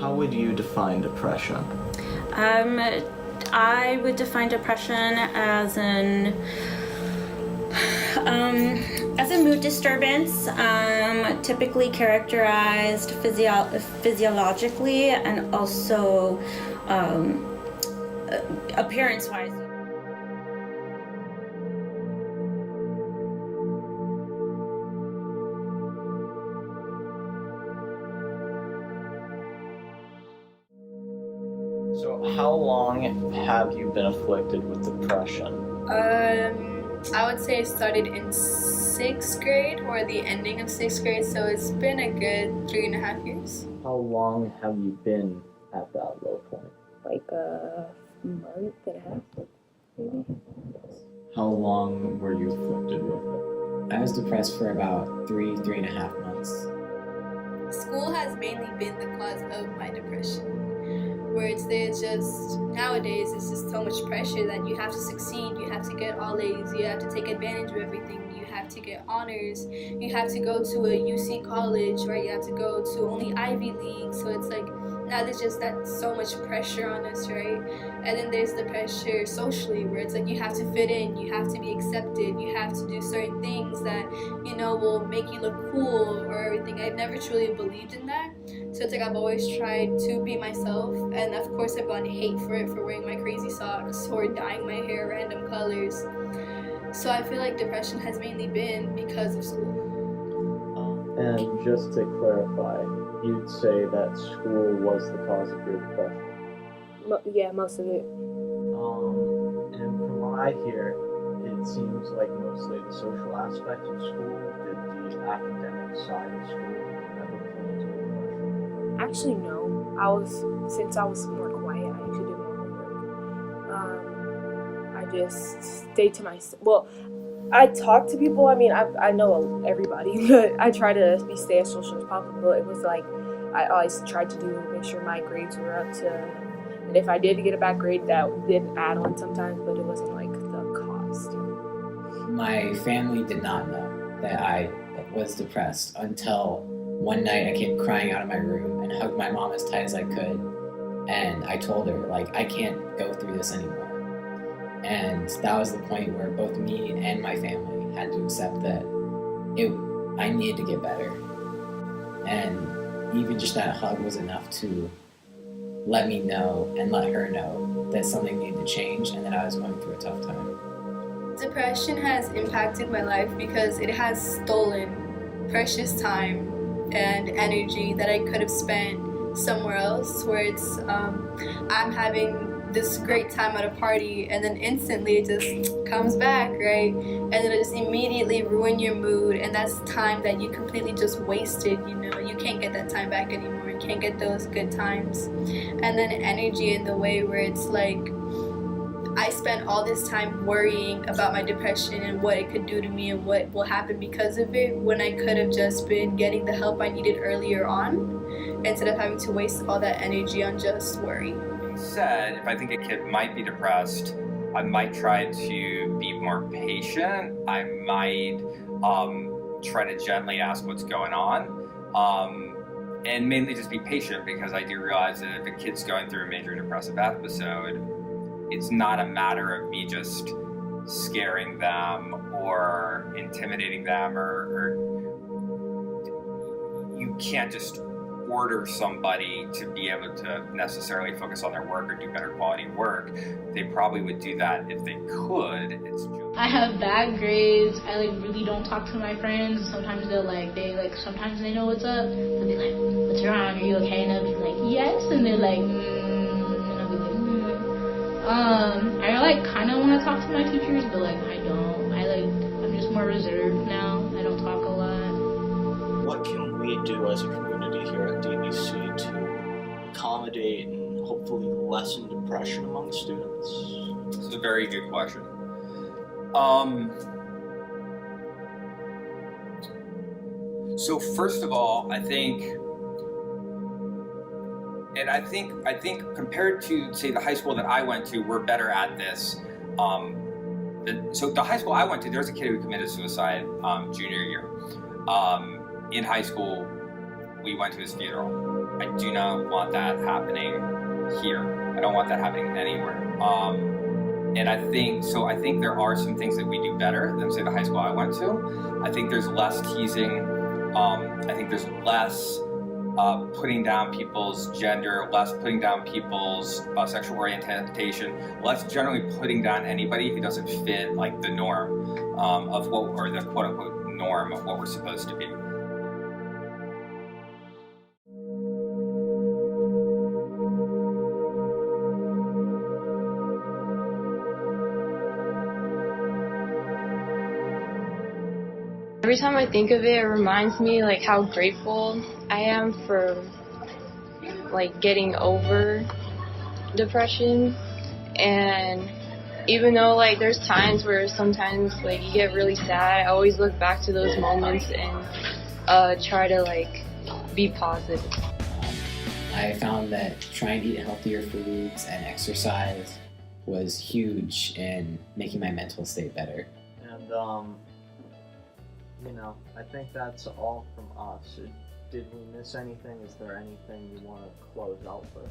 How would you define depression? I would define depression as a mood disturbance, typically characterized physiologically and also appearance-wise. So how long have you been afflicted with depression? I would say it started in 6th grade or the ending of 6th grade, so it's been a good 3.5 years. How long have you been at that low point? Like a month and a half, maybe. How long were you afflicted with it? I was depressed for about 3.5 months. School has mainly been the cause of my depression. Where there's just, nowadays, it's just so much pressure that you have to succeed, you have to get all A's, you have to take advantage of everything, you have to get honors, you have to go to a UC college, right? You have to go to only Ivy League. So it's like, now there's just that so much pressure on us, right? And then there's the pressure socially, where it's like you have to fit in, you have to be accepted, you have to do certain things that, you know, will make you look cool or everything. I've never truly believed in that. So it's like I've always tried to be myself, and of course I've gotten hate for it, for wearing my crazy socks or dyeing my hair random colors. So I feel like depression has mainly been because of school. And just to clarify, you'd say that school was the cause of your depression? Yeah, most of it. And from what I hear, it seems like mostly the social aspect of school. Did the academic side of school ever play into your depression? Actually, no. Since I was more quiet, I actually did more homework. I just stayed to myself. Well, I talk to people. I mean, I know everybody, but I try to stay as social as possible. It was like I always tried to make sure my grades were up to, and if I did get a bad grade, that did add on sometimes, but it wasn't like the cost. My family did not know that I was depressed until one night I came crying out of my room and hugged my mom as tight as I could. And I told her, like, I can't go through this anymore. And that was the point where both me and my family had to accept that I needed to get better. And even just that hug was enough to let me know and let her know that something needed to change and that I was going through a tough time. Depression has impacted my life because it has stolen precious time and energy that I could have spent somewhere else, where it's I'm having this great time at a party and then instantly it just comes back, right? And then it just immediately ruin your mood, and that's time that you completely just wasted, you know. You can't get that time back anymore. You can't get those good times. And then energy in the way where it's like I spent all this time worrying about my depression and what it could do to me and what will happen because of it, when I could have just been getting the help I needed earlier on, instead of having to waste all that energy on just worry. Said, if I think a kid might be depressed, I might try to be more patient. I might try to gently ask what's going on, and mainly just be patient, because I do realize that if a kid's going through a major depressive episode, it's not a matter of me just scaring them or intimidating them, or you can't just order somebody to be able to necessarily focus on their work or do better quality work. They probably would do that if they could. I have bad grades. I really don't talk to my friends. Sometimes sometimes they know what's up. They'll be like, "What's wrong? Are you okay?" And I'll be like, "Yes." And they're like, and I'll be like, I kind of want to talk to my teachers, but I don't. I'm just more reserved now. I don't talk a lot. What can we do as a community here at DVC to accommodate and hopefully lessen depression among students? It's a very good question. So first of all, I think compared to, say, the high school that I went to, we're better at this. So the high school I went to, there was a kid who committed suicide junior year. In high school, we went to his funeral. I do not want that happening here. I don't want that happening anywhere. And I think there are some things that we do better than, say, the high school I went to. I think there's less teasing. I think there's less putting down people's gender, less putting down people's sexual orientation, less generally putting down anybody who doesn't fit like the norm of what, or the quote unquote norm of what we're supposed to be. Every time I think of it, it reminds me like how grateful I am for like getting over depression. And even though like there's times where sometimes like you get really sad, I always look back to those moments and try to like be positive. I found that trying to eat healthier foods and exercise was huge in making my mental state better. And you know, I think that's all from us. Did we miss anything? Is there anything you want to close out with?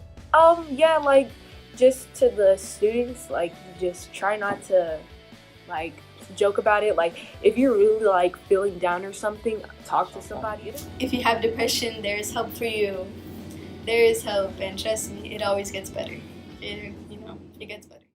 Yeah, like, just to the students, like, just try not to, like, joke about it. Like, if you're really, like, feeling down or something, talk to somebody. If you have depression, there's help for you. There is hope, and trust me, it always gets better. It gets better.